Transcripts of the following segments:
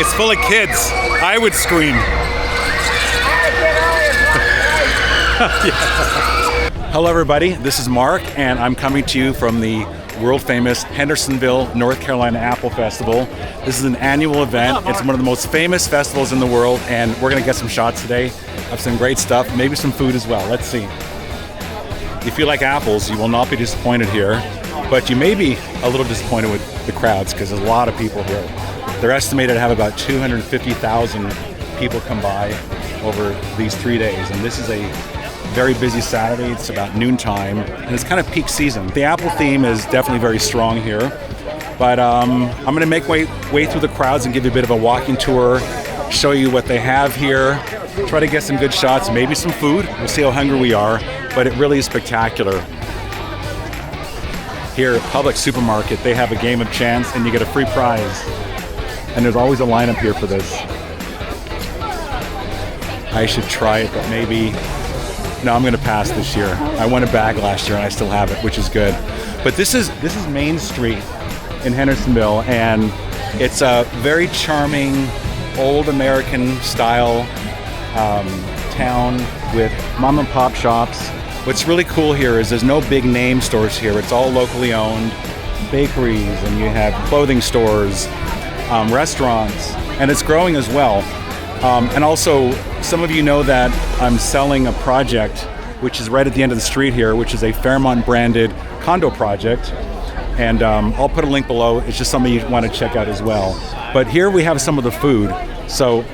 It's full of kids. I would scream. Hello everybody, this is Mark and I'm coming to you from the world famous Hendersonville, North Carolina Apple Festival. This is an annual event. It's one of the most famous festivals in the world and we're gonna get some shots today of some great stuff, maybe some food as well. Let's see. If you like apples, you will not be disappointed here, but you may be a little disappointed with the crowds because there's a lot of people here. They're estimated to have about 250,000 people come by over these 3 days, and this is a very busy Saturday. It's about noontime, and it's kind of peak season. The apple theme is definitely very strong here, but I'm going to make way through the crowds and give you a bit of a walking tour, show you what they have here, try to get some good shots, maybe some food. We'll see how hungry we are, but it really is spectacular. Here at Public Supermarket, they have a game of chance, and you get a free prize, and there's always a lineup here for this. I should try it, but maybe... No, I'm going to pass this year. I won a bag last year and I still have it, which is good. But this is Main Street in Hendersonville, and it's a very charming, old American style town with mom and pop shops. What's really cool here is there's no big name stores here. It's all locally owned bakeries, and you have clothing stores, restaurants, and it's growing as well. And also, some of you know that I'm selling a project which is right at the end of the street here, which is a Fairmont branded condo project. And I'll put a link below. It's just something you want to check out as well. But here we have some of the food. So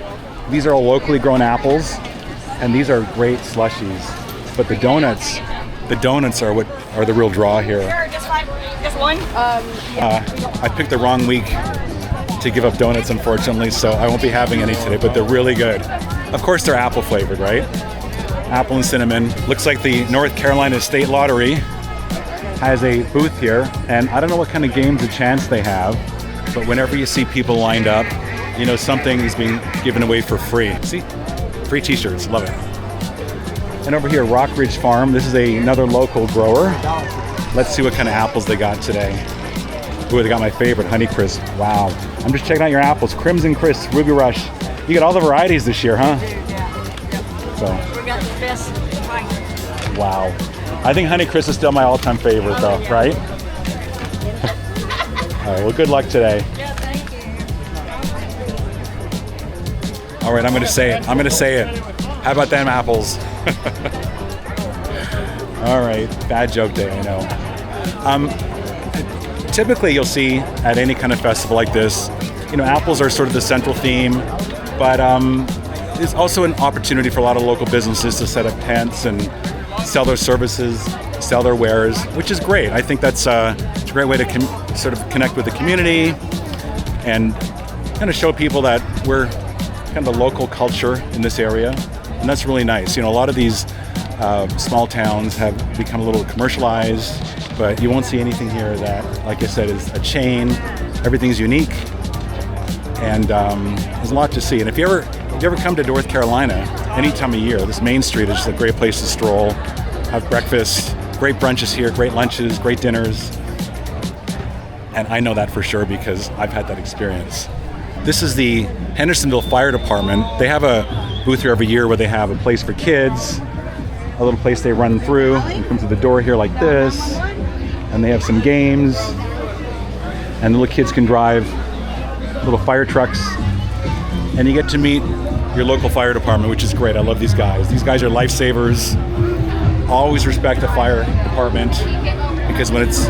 these are all locally grown apples, and these are great slushies. But the donuts are the real draw here. Sure, just one? I picked the wrong week to give up donuts, unfortunately, so I won't be having any today, but they're really good. Of course, they're apple flavored, right? Apple and cinnamon. Looks like the North Carolina State Lottery has a booth here, and I don't know what kind of games of chance they have, but whenever you see people lined up, you know something is being given away for free. See? Free t-shirts, love it. And over here, Rock Ridge Farm. This is another local grower. Let's see what kind of apples they got today. Ooh, they got my favorite, Honeycrisp. Wow. I'm just checking out your apples. Crimson Crisp, Ruby Rush. You got all the varieties this year, huh? Yeah. So. We got the best. Wow. I think Honeycrisp is still my all-time favorite, though, right? All right, well, good luck today. Yeah, thank you. All right, I'm going to say it. How about them apples? All right, bad joke day, I know. Typically, you'll see at any kind of festival like this, you know, apples are sort of the central theme, but it's also an opportunity for a lot of local businesses to set up tents and sell their services, sell their wares, which is great. I think it's a great way to sort of connect with the community and kind of show people that we're kind of the local culture in this area, and that's really nice. You know, a lot of these small towns have become a little commercialized, but you won't see anything here that, like I said, is a chain. Everything's unique, and there's a lot to see. And if you ever come to North Carolina any time of year, this Main Street is just a great place to stroll, have breakfast, great brunches here, great lunches, great dinners. And I know that for sure because I've had that experience. This is the Hendersonville Fire Department. They have a booth here every year where they have a place for kids, a little place they run through. You come through the door here like this, and they have some games, and the little kids can drive little fire trucks, and you get to meet your local fire department, which is great. I love these guys. These guys are lifesavers. Always respect the fire department, because when it's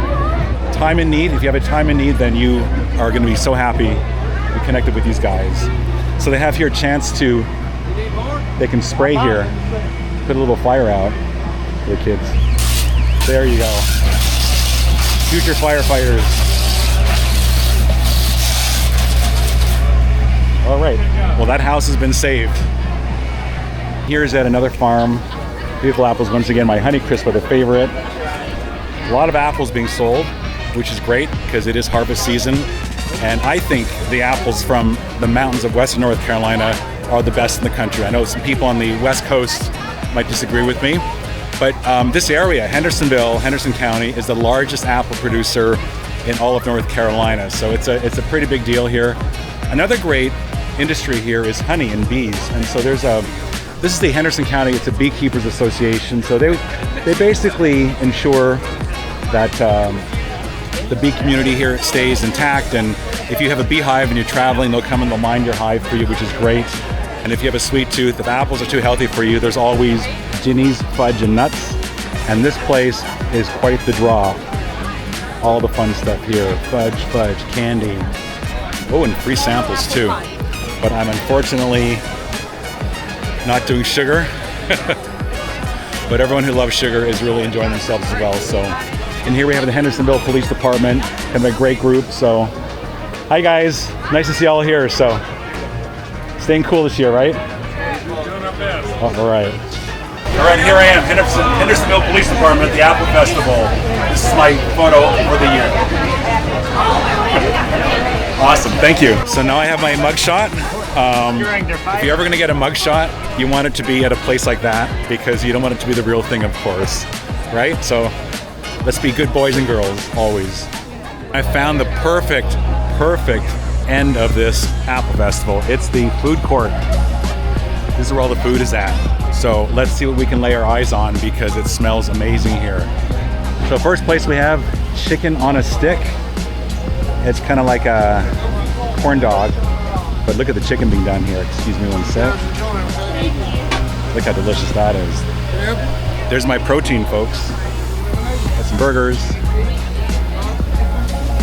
time in need, if you have a time in need, then you are going to be so happy to be connected with these guys. So they have here a chance to, they can spray here, put a little fire out for the kids. There you go. Future firefighters. All right, well, that house has been saved. Here's at another farm. Beautiful apples, once again. My Honeycrisp are the favorite. A lot of apples being sold, which is great because it is harvest season. And I think the apples from the mountains of Western North Carolina are the best in the country. I know some people on the West Coast might disagree with me, but this area, Hendersonville, Henderson County, is the largest apple producer in all of North Carolina. So it's a pretty big deal here. Another great industry here is honey and bees. And so this is the Henderson County, it's a beekeepers association. So they basically ensure that the bee community here stays intact. And if you have a beehive and you're traveling, they'll come and they'll mind your hive for you, which is great. And if you have a sweet tooth, if apples are too healthy for you, there's always ginnies, fudge, and nuts. And this place is quite the draw. All the fun stuff here, fudge, candy. Oh, and free samples too. But I'm unfortunately not doing sugar. But everyone who loves sugar is really enjoying themselves as well. So, and here we have the Hendersonville Police Department, kind of a great group. So, hi guys, nice to see you all here. So, staying cool this year, right? Doing our best. All right. All right, here I am, Hendersonville Police Department at the Apple Festival. This is my photo for the year. Awesome, thank you. So now I have my mugshot. If you're ever going to get a mugshot, you want it to be at a place like that because you don't want it to be the real thing, of course, right? So let's be good boys and girls, always. I found the perfect end of this Apple Festival. It's the food court. This is where all the food is at. So let's see what we can lay our eyes on because it smells amazing here. So first place we have chicken on a stick. It's kind of like a corn dog, but look at the chicken being done here. Excuse me one sec. Look how delicious that is. There's my protein, folks. Got some burgers.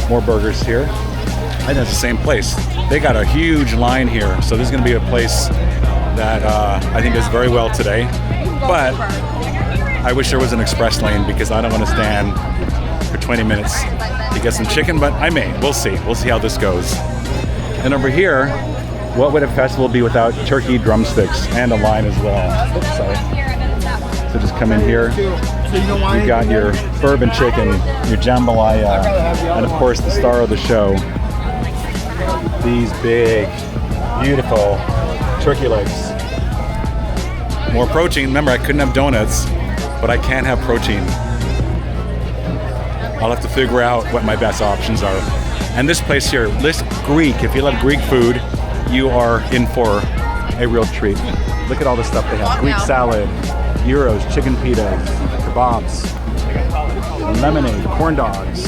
More burgers here. I think it's the same place. They got a huge line here, so this is going to be a place that I think does very well today. But I wish there was an express lane because I don't want to stand for 20 minutes to get some chicken, but I may. We'll see. We'll see how this goes. And over here, what would a festival be without turkey drumsticks and a line as well? Oops, sorry. So just come in here. You've got your bourbon chicken, your jambalaya, and of course the star of the show. These big, beautiful turkey legs. More protein. Remember, I couldn't have donuts, but I can have protein. I'll have to figure out what my best options are. And this place here, list Greek. If you love Greek food, you are in for a real treat. Look at all the stuff they have. Greek salad, gyros, chicken pitas, kebabs, lemonade, corn dogs.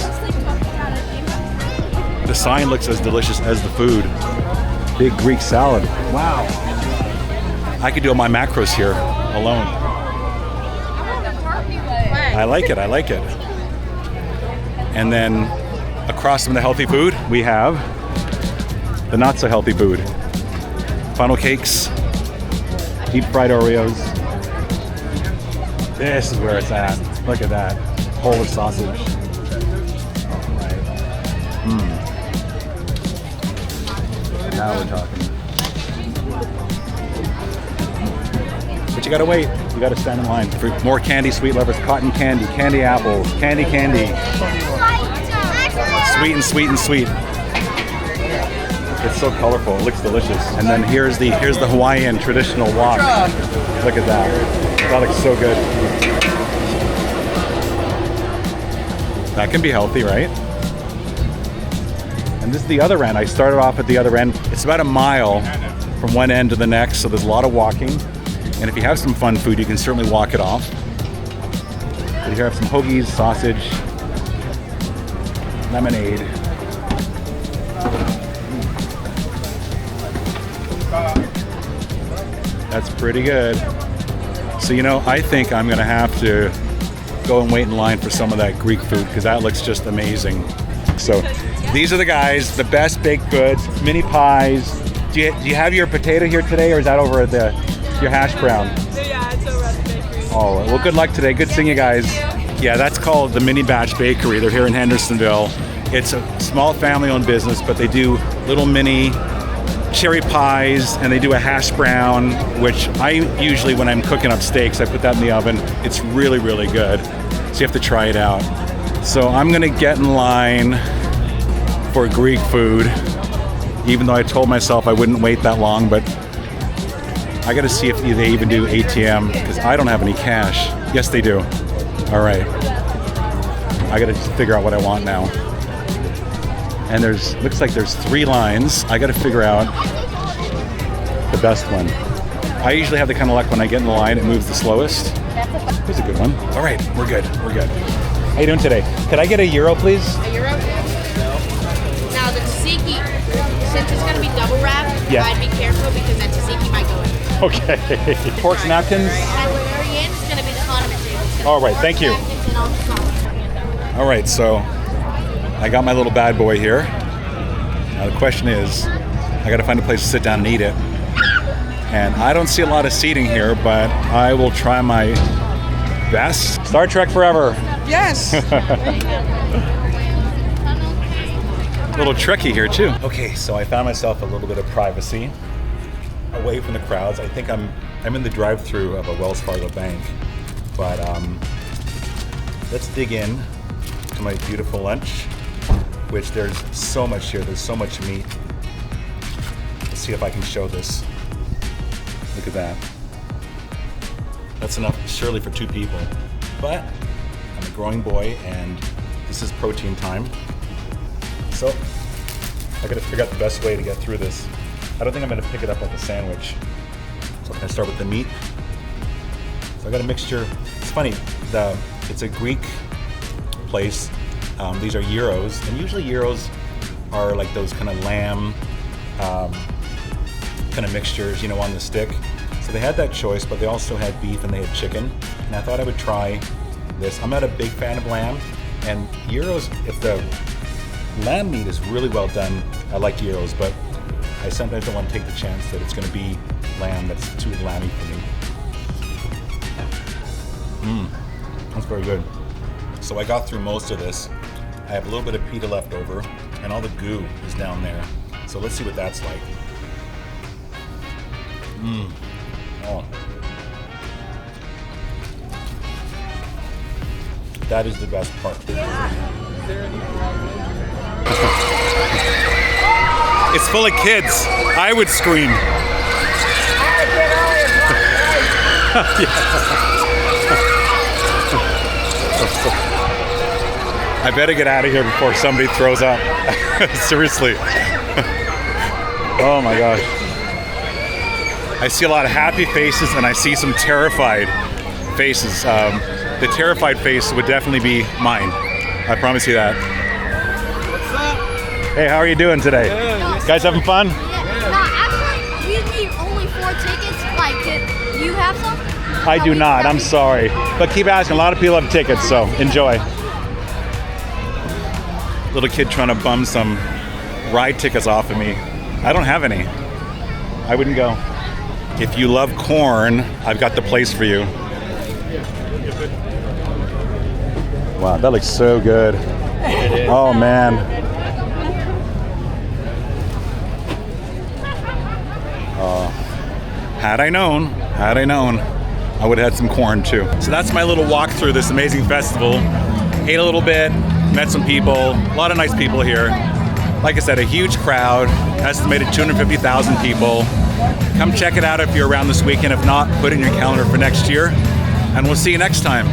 The sign looks as delicious as the food. Big Greek salad. Wow. I could do all my macros here alone. I like it. And then across from the healthy food, we have the not so healthy food. Funnel cakes, deep fried Oreos. This is where it's at. Look at that. Polish sausage. Now we're talking. But you gotta wait. You gotta stand in line for more candy, sweet lovers, cotton candy, candy apples, candy. Sweet and sweet. It's so colorful. It looks delicious. And then here's the Hawaiian traditional wok. Look at that. That looks so good. That can be healthy, right? And this is the other end. I started off at the other end. It's about a mile from one end to the next, so there's a lot of walking. And if you have some fun food, you can certainly walk it off. But here I have some hoagies, sausage, lemonade. That's pretty good. So, I think I'm gonna have to go and wait in line for some of that Greek food because that looks just amazing. So these are the guys, the best baked goods, mini pies. Do you have your potato here today, or is that over at your hash brown? Yeah, it's over at the bakery. Oh, well, good luck today. Good seeing you guys. Yeah, that's called the Mini Batch Bakery. They're here in Hendersonville. It's a small family-owned business, but they do little mini cherry pies, and they do a hash brown, which I usually, when I'm cooking up steaks, I put that in the oven. It's really, really good. So you have to try it out. So I'm gonna get in line for Greek food, even though I told myself I wouldn't wait that long, but I gotta see if they even do ATM, because I don't have any cash. Yes, they do. All right. I gotta just figure out what I want now. And looks like there's 3 lines. I gotta figure out best one. I usually have the kind of luck when I get in the line, it moves the slowest. Here's a good one. All right, we're good. How you doing today? Could I get a gyro, please? A euro? Now the tzatziki, since it's going to be double wrapped, Yeah. I'd be careful because that tzatziki might go in. Okay. Pork napkins. At the very end, it's going to be the condiment table. All right, thank you. All right, so I got my little bad boy here. Now the question is, I got to find a place to sit down and eat it. And I don't see a lot of seating here, but I will try my best. Star Trek forever. Yes. A little tricky here too. Okay, so I found myself a little bit of privacy away from the crowds. I think I'm in the drive-thru of a Wells Fargo bank, but let's dig in to my beautiful lunch, which there's so much here. There's so much meat. Let's see if I can show this. Look at that. That's enough, surely, for 2 people. But I'm a growing boy, and this is protein time. So I gotta figure out the best way to get through this. I don't think I'm gonna pick it up like a sandwich. So I'm gonna start with the meat. So I got a mixture. It's funny, it's a Greek place. These are gyros, and usually gyros are like those kind of lamb kind of mixtures, you know, on the stick. So they had that choice, but they also had beef and they had chicken. And I thought I would try this. I'm not a big fan of lamb, and gyros, if the lamb meat is really well done, I like gyros, but I sometimes don't want to take the chance that it's going to be lamb that's too lamby for me. That's very good. So I got through most of this. I have a little bit of pita left over, and all the goo is down there. So let's see what that's like. Oh. That is the best part. It's full of kids. I would scream. I better get out of here before somebody throws up. Seriously. Oh my gosh. I see a lot of happy faces and I see some terrified faces. The terrified face would definitely be mine. I promise you that. What's up? Hey, how are you doing today? Good. Guys having fun? No, actually, we need only 4 tickets. Like, do you have some? I do not, I'm sorry. But keep asking, a lot of people have tickets, so enjoy. Little kid trying to bum some ride tickets off of me. I don't have any. I wouldn't go. If you love corn, I've got the place for you. Wow, that looks so good. Oh man. Had I known, I would have had some corn too. So that's my little walk through this amazing festival. Ate a little bit, met some people, a lot of nice people here. Like I said, a huge crowd, estimated 250,000 people. Come check it out if you're around this weekend. If not, put it in your calendar for next year. And we'll see you next time.